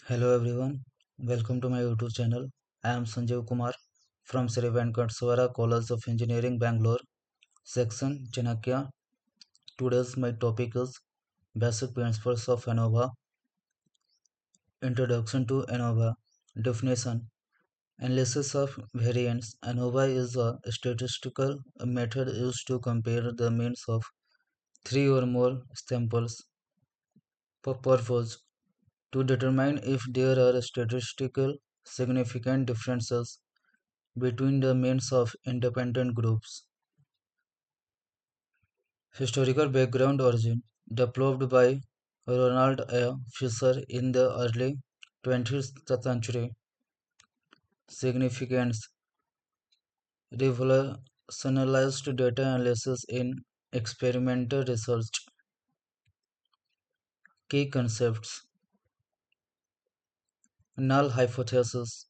Hello everyone, welcome to my YouTube channel. I am Sanjeev Kumar from Sri Venkataswara College of Engineering, Bangalore, section Chanakya. Today's my topic is Basic Principles of ANOVA, Introduction to ANOVA, Definition, Analysis of Variance. ANOVA is a statistical method used to compare the means of three or more samples for purpose to determine if there are statistical significant differences between the means of independent groups. Historical background origin developed by Ronald A. Fisher in the early 20th century. Significance revolutionized data analysis in experimental research. Key concepts null hypothesis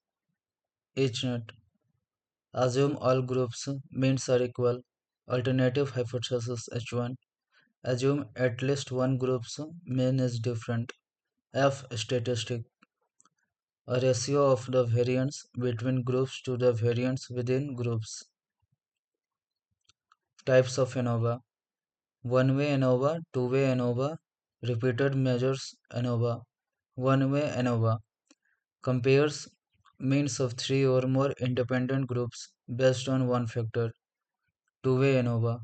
H-net assume all groups means are equal. Alternative hypothesis H1 assume at least one group's mean is different. F statistic a ratio of the variance between groups to the variance within groups. Types of ANOVA one-way ANOVA, two-way ANOVA, repeated measures ANOVA. One-way ANOVA compares means of three or more independent groups based on one factor. Two-way ANOVA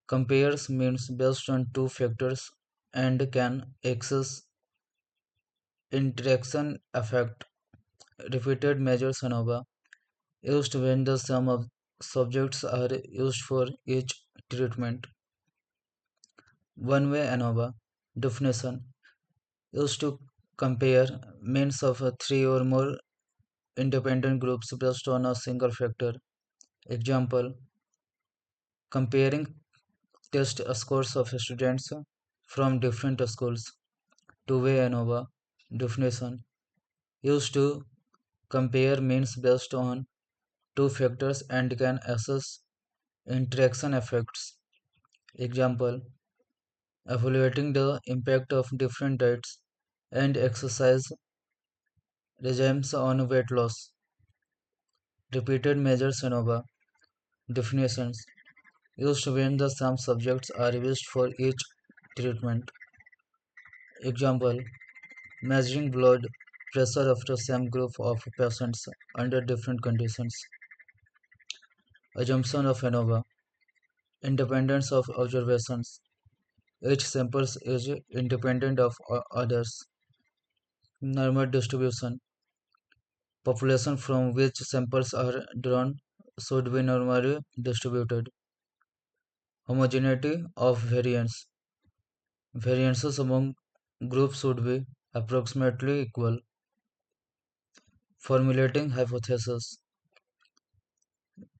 compares means based on two factors and can access interaction effect. Repeated measures ANOVA used when the sum of subjects are used for each treatment. One-way ANOVA definition used to compare means of three or more independent groups based on a single factor. Example, comparing test scores of students from different schools. Two-way ANOVA definition used to compare means based on two factors and can assess interaction effects. Example, evaluating the impact of different diets and exercise regimes on weight loss. Repeated measures ANOVA definitions used when the same subjects are used for each treatment. Example, measuring blood pressure after same group of patients under different conditions. Assumption of ANOVA independence of observations. Each sample is independent of others. Normal distribution. Population from which samples are drawn should be normally distributed. Homogeneity of variance. Variances among groups should be approximately equal. Formulating hypothesis.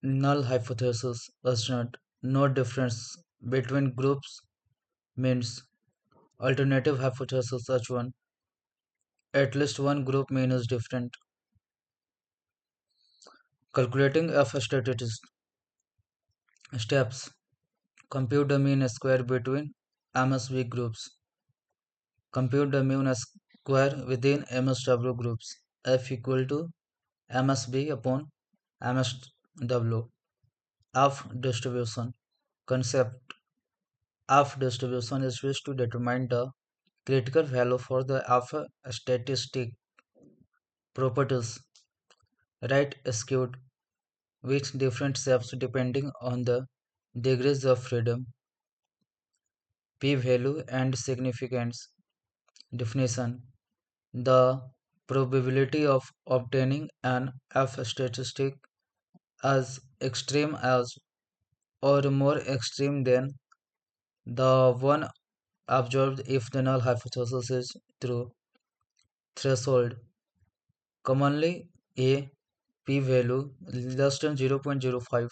Null hypothesis assumed no difference between groups means. Alternative hypothesis H1 at least one group mean is different. Calculating F statistics steps. Compute the mean square between MSB groups. Compute the mean square within MSW groups. F equal to MSB upon MSW. F distribution. Concept F distribution is used to determine the critical value for the F statistic properties. Right skewed with different shapes depending on the degrees of freedom. P-value and significance. Definition. The probability of obtaining an F statistic as extreme as or more extreme than the one observed if the null hypothesis is true. Threshold. Commonly, a p-value less than 0.05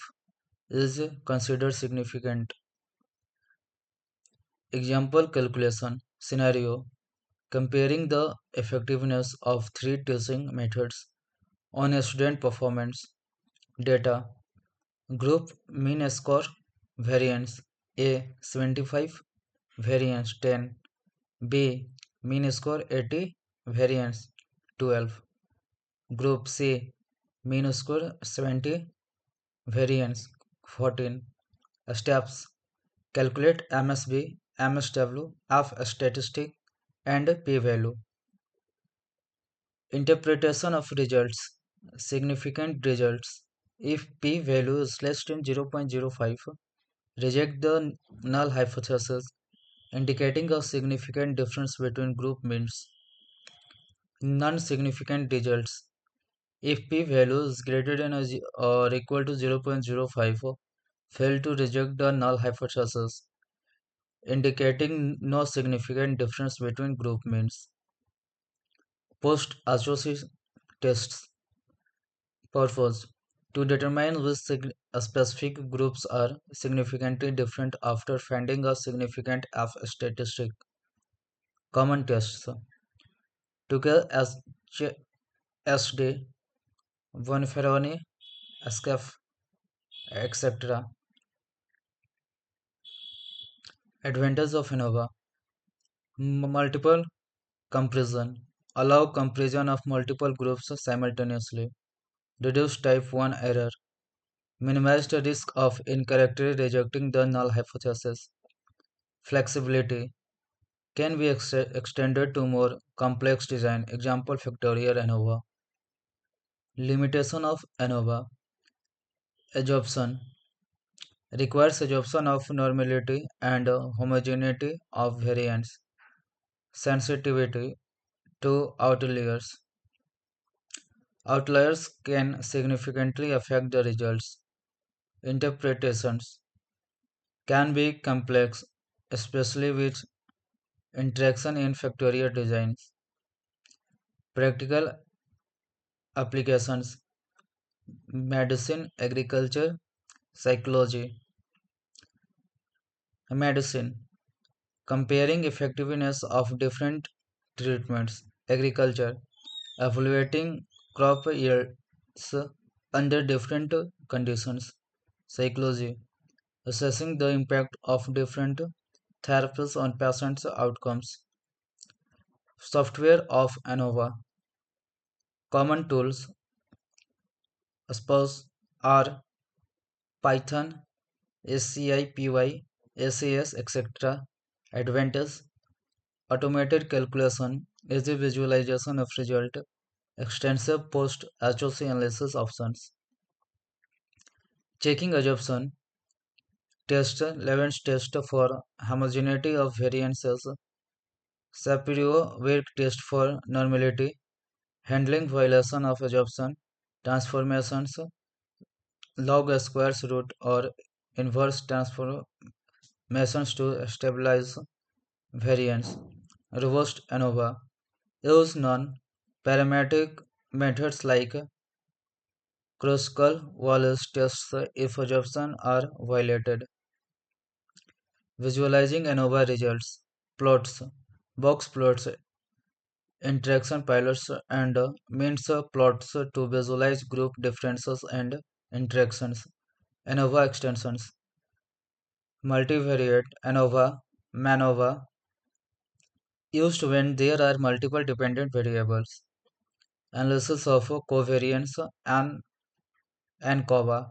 is considered significant. Example calculation scenario comparing the effectiveness of three teaching methods on a student performance data group mean score variance A 75 variance 10 B mean score 80 variance 12. Group C, mean score 70, variance 14. Steps: calculate MSB, MSW of a statistic and p-value. Interpretation of results. Significant results. If p-value is less than 0.05, reject the null hypothesis, indicating a significant difference between group means. Non-significant results. If p-value is greater than or equal to 0.05, fail to reject the null hypothesis, indicating no significant difference between group means. Post-association tests. Purpose: to determine which specific groups are significantly different after finding a significant F statistic. Common tests: Tuchel SD, Bonferroni, SCAF, etc. Advantage of ANOVA: multiple comparison. Allow comparison of multiple groups simultaneously. Reduce type 1 error. Minimize the risk of incorrectly rejecting the null hypothesis. Flexibility can be extended to more complex design. Example: factorial ANOVA. Limitation of ANOVA: adsorption requires adsorption of normality and homogeneity of variance. Sensitivity to outliers: outliers can significantly affect the results. Interpretations can be complex, especially with interaction in factorial designs. Practical applications: medicine, agriculture, psychology. Medicine: comparing effectiveness of different treatments. Agriculture: evaluating crop yields under different conditions. Psychology: assessing the impact of different therapies on patients' outcomes. Software of ANOVA. Common tools: Spurs, R, Python, SCIPY, SAS, etc. Advantage: automated calculation, easy visualization of result, extensive post-HOC analysis options. Checking assumption test, Levens test for homogeneity of variances, Shapiro-Wilk test for normality, handling violation of assumption, transformations, log squares root or inverse transformations to stabilize variance. Robust ANOVA use non-parametric methods like Kruskal-Wallis tests if assumptions are violated. Visualizing ANOVA results. Plots, box plots, interaction pilots, and means plots to visualize group differences and interactions. ANOVA extensions. Multivariate ANOVA, MANOVA, used when there are multiple dependent variables. Analysis of covariance and ANCOVA.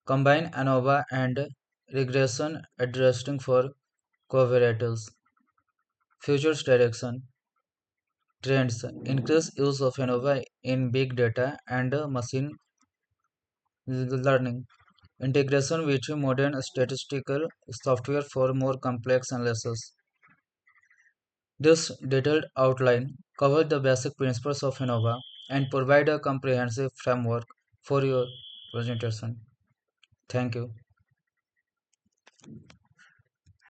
Combine ANOVA and regression adjusting for covariates. Futures direction. Trends. Increase use of ANOVA in big data and machine learning. Integration with modern statistical software for more complex analysis. This detailed outline covers the basic principles of ANOVA and provide a comprehensive framework for your presentation. Thank you.